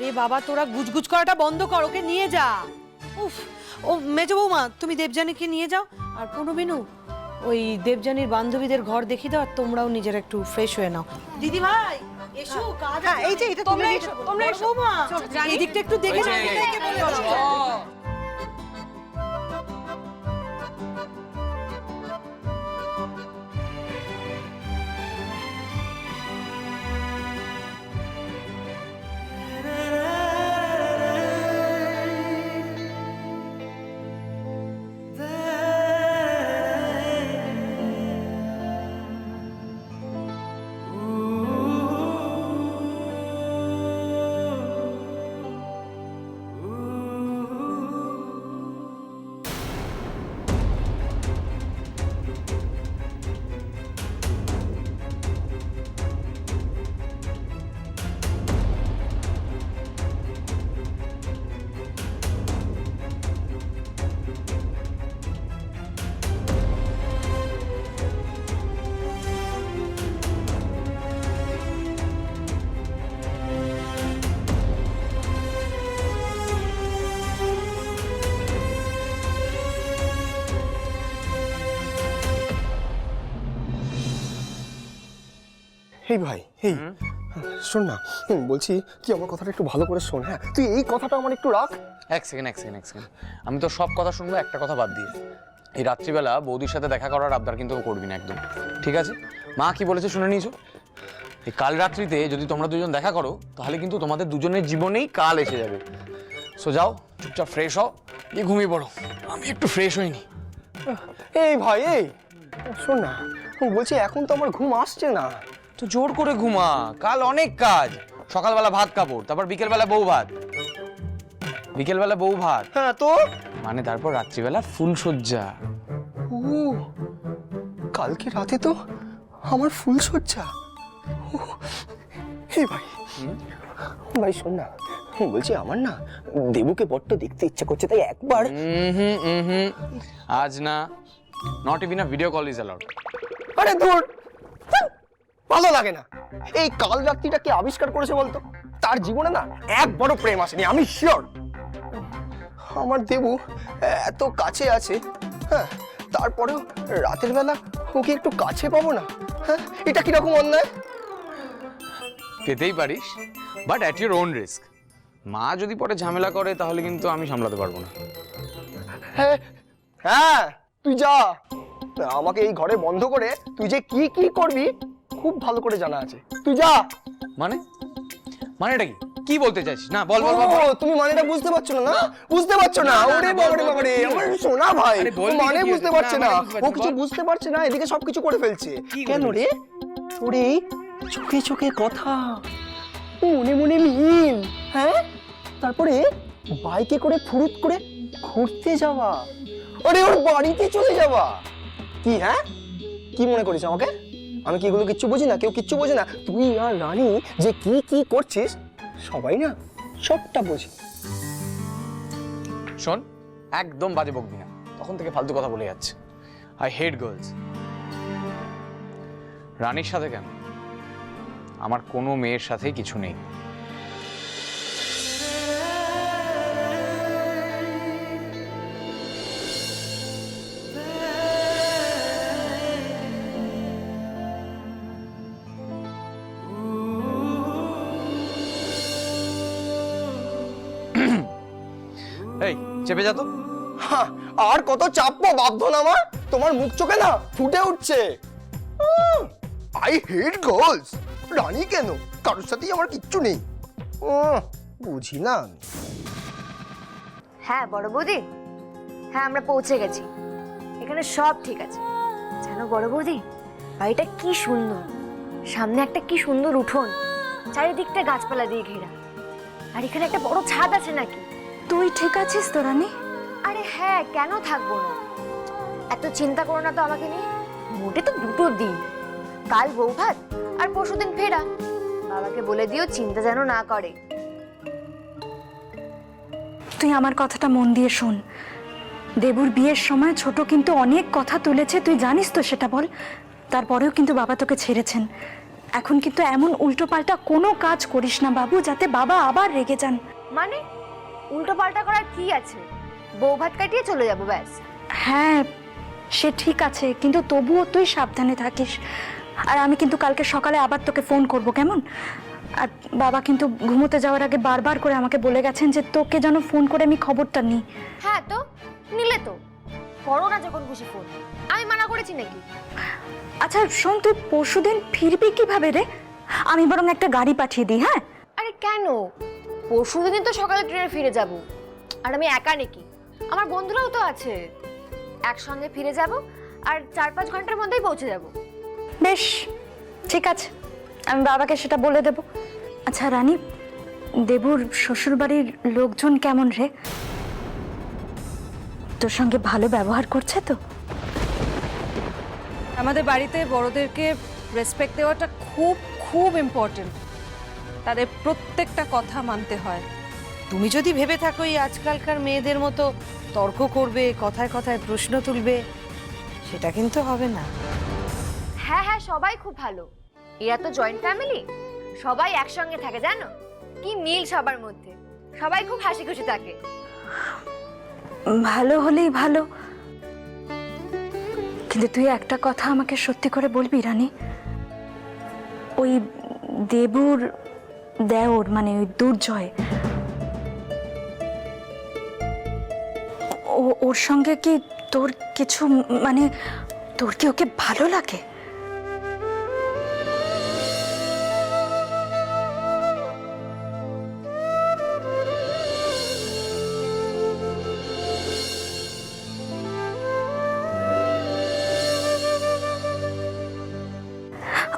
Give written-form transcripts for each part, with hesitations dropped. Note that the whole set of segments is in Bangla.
ওরে বাবা, তোরা গুজগুজ করাটা বন্ধ কর, ওকে নিয়ে যা। উফ, ও মেজো বৌমা, তুমি দেবযানীকে নিয়ে যাও। আর বিনু, ওই দেবযানীর বান্ধবীদের ঘর দেখিয়ে দাও, আর তোমরাও নিজেরা একটু ফ্রেশ হয়ে নাও। দিদি ভাই এসো, কাজ আছে। এই যে এটা তোমরা এসো, তোমরা এসো বৌমা, এই দিকটা একটু দেখে নাও, দেখে বলে দাও। এই ভাই, এই শোন না, বলছি কি আমার কথাটা একটু ভালো করে শোন। হ্যাঁ, তুই এই কথাটা আমার একটু রাখ। এক সেকেন্ড। আমি তো সব কথা শুনবো, একটা কথা বাদ দিয়ে। এই রাত্রিবেলা বৌদির সাথে দেখা করার আবদার কিন্তু করবি না একদম, ঠিক আছে? মা কি বলেছে শুনে নিয়েছো? এই কাল রাত্রিতে যদি তোমরা দুজন দেখা করো, তাহলে কিন্তু তোমাদের দুজনের জীবনেই কাল এসে যাবে। সো যাও, চুপচাপ ফ্রেশ হও, দিয়ে ঘুমিয়ে পড়ো। আমি একটু ফ্রেশ হইনি। এই ভাই, এই শোন না, বলছি এখন তো আমার ঘুম আসছে না। তো জোর করে ঘুমা, কাল অনেক কাজ। সকালবেলা ভাত কাপড়, তারপর বিকেলবেলা বউ ভাত। হ্যাঁ তো মানে তারপর রাত্রিবেলা ফুলসজ্জা। ও, কালকে রাতে তো আমার ফুলসজ্জা। এই ভাই, ভাই শোন না, বলছি আমার না দেবুকে বড্ড দেখতে ইচ্ছা করছে, তাই একবার। আজ না, not even a video call is allowed. আরে ধুর, ভালো লাগে না। এই কাল রাত্রিটা কে আবিষ্কার করেছে বলতো? তার জীবনে না এক বড় প্রেম আসেনি, আমি শিওর। আমার দেবু এত কাছে আছে, হ্যাঁ, তারপরেও রাতের বেলা ওকে একটু কাছে পাবো না। হ্যাঁ, এটা কিরকম অন্যায়? পেতেই পারিস, but at your own risk. মা যদি পরে ঝামেলা করে, তাহলে কিন্তু আমি সামলাতে পারবো না। হ্যাঁ হ্যাঁ, তুই যা। আমাকে এই ঘরে বন্ধ করে তুই যে কি কি করবি খুব ভালো করে জানা আছে। তুই যা। মানেটা কি? কি বলতে চাইছিস? না বল। তুমি মানেটা বুঝতে পারছো না? না বুঝতে পারছো না? ওরে বাবারে, আমার সোনা ভাই মানে বুঝতে পারছে না। ও কিছু বুঝতে পারছে না, এদিকে সবকিছু করে ফেলছে। কেন রে? ওরে চোখে চোখে কথা, মনে মনে মিল, হ্যাঁ, তারপরে বাইকে করে ফুরুত করে ঘুরতে যাওয়া, আরে ওর বাড়িতে চলে যাওয়া। কি হ্যাঁ, কি মনে করিস আমাকে? আমি কি এগুলো কিচ্ছু বুঝি না? কেউ কিচ্ছু বোঝে না? তুই আর রানী যে কি কি করছিস সবাই না সবটা বোঝে। শোন, একদম বাজে বকবি না, তখন থেকে ফালতু কথা বলে যাচ্ছে। I hate girls. রানীর সাথে কেন, আমার কোনো মেয়ের সাথে কিছু নেই। এই চেপে যা তো। হ্যাঁ, আর কত চাপবো বাপধন আমার? তোমার মুখ চোখে না ফুটে উঠছে। I hate girls. রানী কেন, কারোর সাথেই আমার কিচ্ছু নেই। বুঝি না আমি। হ্যাঁ বড় বৌদি, হ্যাঁ আমরা পৌঁছে গেছি, এখানে সব ঠিক আছে। জানো বড় বৌদি, বাড়িটা কি সুন্দর, সামনে একটা কি সুন্দর উঠোন, চারিদিকটা গাছপালা দিয়ে ঘেরা, আর এখানে একটা বড় ছাদ আছে নাকি। তুই ঠিক আছিস তো রানী? আরে হ্যাঁ, কেন থাকবো না? এত চিন্তা করো না তো আমাকে নিয়ে। মোটে তো 2 দিন, কাল বউ ভাত আর পরশুদিন ফেরা। বাবাকে বলে দিও চিন্তা যেন না করে। তুই আমার কথাটা মন দিয়ে শোন। দেবুর বিয়ের সময় ছোট কিন্তু অনেক কথা তুলেছে, তুই জানিস তো, সেটা বল। তারপরেও কিন্তু বাবা তোকে ছেড়েছেন। এখন কিন্তু এমন উল্টোপাল্টা কোনো কাজ করিস না বাবু, যাতে বাবা আবার রেগে যান। মানে উল্টো পাল্টা করার কি আছে? বউ ভাত কাটিয়ে চলে যাবো ব্যাস। হ্যাঁ সে ঠিক আছে, কিন্তু তবুও তুই সাবধানে থাকিস। আর আমি কিন্তু কালকে সকালে আবার তোকে ফোন করব, কেমন? আর বাবা কিন্তু ঘুমোতে যাওয়ার আগে বারবার করে আমাকে বলে গেছেন যে তোকে যেন ফোন করে আমি খবরটা নিই। হ্যাঁ তো নিলে তো, করো না যখন খুশি ফোন, আমি মানা করেছি নাকি? আচ্ছা শোন, তুই পরশুদিন ফিরবি কিভাবে রে? আমি বরং একটা গাড়ি পাঠিয়ে দিই। হ্যাঁ আরে কেন, পরশুদিন তো সকালে ট্রেনে ফিরে যাব। আর আমি একা নাকি, আমার বন্ধুরাও তো আছে, একসঙ্গে ফিরে যাব আর 4-5 ঘন্টার মধ্যেই পৌঁছে যাব। বেশ ঠিক আছে, আমি বাবাকে সেটা বলে দেব। আচ্ছা রানী, দেবুর শ্বশুরবাড়ির লোকজন কেমন রে? তোর সঙ্গে ভালো ব্যবহার করছে তো? আমাদের বাড়িতে বড়দেরকে রেসপেক্ট দেওয়াটা খুব খুব ইম্পর্টেন্ট। তাদের প্রত্যেকটা কথা মানতে হয়। তুমি যদি ভেবে থাকো এই আজকালকার মেয়েদের মতো তর্ক করবে, কথায় কথায় প্রশ্ন তুলবে, সেটা কিন্তু হবে না। হ্যাঁ হ্যাঁ, সবাই খুব ভালো। এরা তো জয়েন্ট ফ্যামিলি, সবাই একসঙ্গে থাকে, জানো কি মিল সবার মধ্যে, সবাই খুব হাসি খুশি থাকে। ভালো হলেই ভালো, কিন্তু তুই একটা কথা আমাকে সত্যি করে বলবি রানী, ওই দেবুর দেওর মানে ওই দুর্জয়, ওর সঙ্গে কি তোর কিছু মানে তোর কি ওকে ভালো লাগে?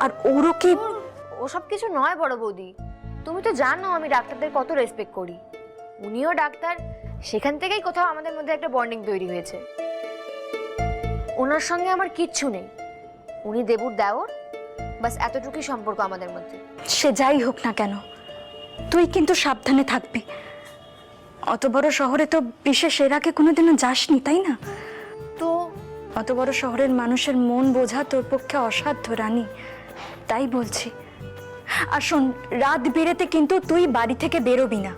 আর ওরও কি? ওসব কিছু নয় বড় বৌদি, তুমি তো জানো আমি ডাক্তারদের কত রেসপেক্ট করি। উনিও ডাক্তার, সেখান থেকেই কোথাও আমাদের মধ্যে একটা বন্ডিং তৈরি হয়েছে। ওনার সঙ্গে আমার কিচ্ছু নেই, উনি দেবুর দেওর, বাস এতটুকুই সম্পর্ক আমাদের মধ্যে। সে যাই হোক না কেন, তুই কিন্তু সাবধানে থাকবি। অত বড় শহরে তো বিশেষ এর আগে কোনোদিনও যাসনি, তাই না? তো অত বড় শহরের মানুষের মন বোঝা তোর পক্ষে অসাধ্য রানী, তাই বলছি। আর শোন, রাত বেড়েতে কিন্তু তুই বাড়ি থেকে বেরোবি না,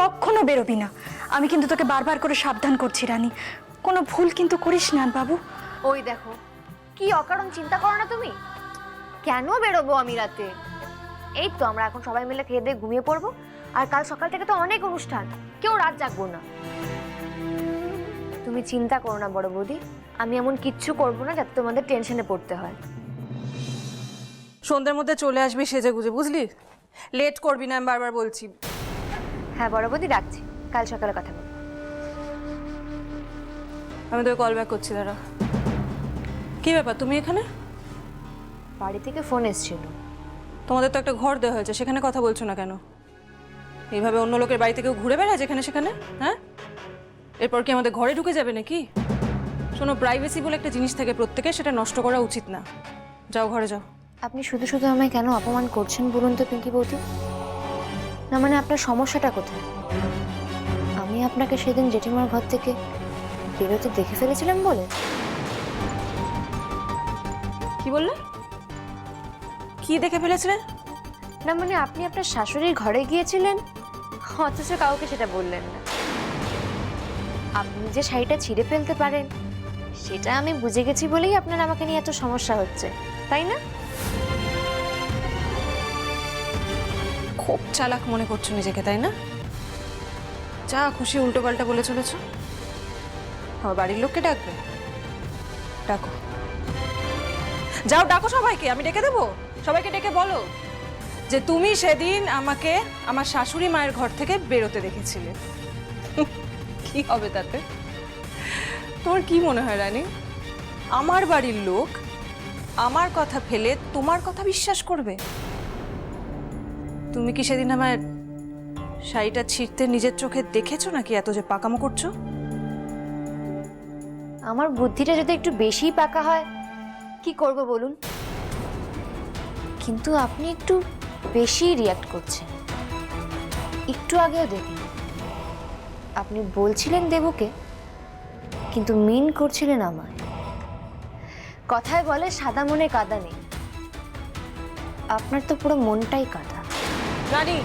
কখনো বেরোবি না। আমি কিন্তু তোকে বারবার করে সাবধান করছি রানী, কোনো ভুল কিন্তু করিস না বাবু। ওই দেখো কি অকারণ চিন্তা করো না তুমি। কেন বেরোবো আমি রাতে? এই তো আমরা এখন সবাই মিলে খেয়ে দিয়ে ঘুমিয়ে পড়বো, আর কাল সকাল থেকে তো অনেক অনুষ্ঠান, কেউ রাত জাগবো না। তুমি চিন্তা করো না বড় বৌদি, আমি এমন কিচ্ছু করবো না যাতে তোমাদের টেনশনে পড়তে হয়। সন্ধ্যের মধ্যে চলে আসবি সেজে গুজে, বুঝলি? লেট করবি না, আমি বারবার বলছি। হ্যাঁ বড় বৌদি, রাখছি, কাল সকালে কথা বলবো। আমি তোকে কল ব্যাক করছি, দাঁড়া। কি ব্যাপার, তুমি এখানে? বাড়ি থেকে ফোন এসেছিল। তোমাদের তো একটা ঘর দেওয়া হয়েছে, সেখানে কথা বলছো না কেন? এইভাবে অন্য লোকের বাড়িতে কেউ ঘুরে বেড়ায় যেখানে সেখানে? হ্যাঁ, এরপর কি আমাদের ঘরে ঢুকে যাবে নাকি? শোনো, প্রাইভেসি বলে একটা জিনিস থাকে প্রত্যেকের, সেটা নষ্ট করা উচিত না। যাও ঘরে যাও। আপনি শুধু শুধু আমায় কেন অপমান করছেন বলুন তো পিঙ্কি বৌদি? না মানে আপনার সমস্যাটা কোথায়? আমি আপনাকে সেদিন জেঠিমার ঘর থেকে বেরোতে দেখে ফেলেছিলাম বলে? কি বললে? কি দেখে ফেলেছিলেন? না মানে আপনি আপনার শাশুড়ির ঘরে গিয়েছিলেন, অথচ কাউকে সেটা বললেন না। আপনি যে শাড়িটা ছিঁড়ে ফেলতে পারেন সেটা আমি বুঝে গেছি বলেই আপনার আমাকে নিয়ে এত সমস্যা হচ্ছে, তাই না? খুব চালাক মনে করছো নিজেকে, তাই না? যা খুশি উল্টো পাল্টা বলে চলেছ। আমার বাড়ির লোককে ডাকবে, ডাকো। যাও ডাকো সবাইকে, আমি ডেকে দেবো। সবাইকে ডেকে বলো যে তুমি সেদিন আমাকে আমার শাশুড়ি মায়ের ঘর থেকে বেরোতে দেখেছিলে। কি হবে তাতে? তোমার কি মনে হয় রানী, আমার বাড়ির লোক আমার কথা ফেলে তোমার কথা বিশ্বাস করবে? তুমি কি সেদিন আমার শাড়িটা ছিঁড়তে নিজের চোখে দেখেছো নাকি এত যে পাকামো করছো? আমার বুদ্ধিটা যদি একটু বেশিই পাকা হয় কি করব বলুন? কিন্তু আপনি একটু বেশি রিয়াক্ট করছেন। একটু আগেও দেখুন আপনি বলছিলেন দেবুকে, কিন্তু মিন করছিলেন আমায়। কথায় বলে সাদা মনে কাদা নেই। আপনার তো পুরো মনটাই কাটা। রানী,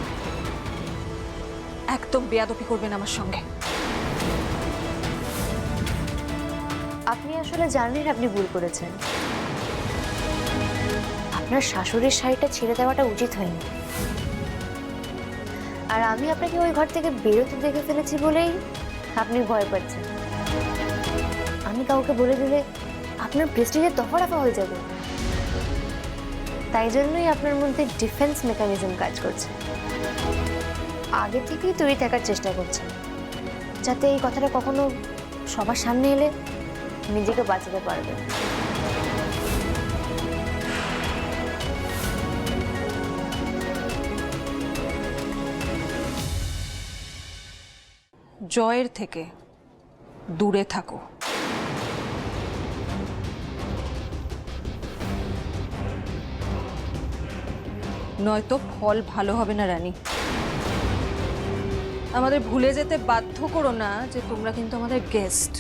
একদম বেয়াদবি করবেন আমার সঙ্গে। আপনি আসলে জানেন আপনি ভুল করেছেন। আপনার শাশুড়ির শাড়িটা ছেড়ে দেওয়াটা উচিত হয়নি। আর আমি আপনাকে ওই ঘর থেকে বেরোতে দেখে ফেলেছি বলেই আপনি ভয় পাচ্ছেন। আমি কাউকে বলে দিলে আপনার প্রেস্টিজের দফারফা হয়ে যাবে। তাই জন্যই আপনার মধ্যে ডিফেন্স মেকানিজম কাজ করছে। আগে থেকেই তৈরি থাকার চেষ্টা করছেন, যাতে এই কথাটা কখনো সবার সামনে এলে নিজেকে বাঁচাতে পারবেন। জয়ের থেকে দূরে থাকো। নয়তো ফল ভালো হবে না রানী। আমাদের ভুলে যেতে বাধ্য করো না যে তোমরা কিন্তু আমাদের গেস্ট।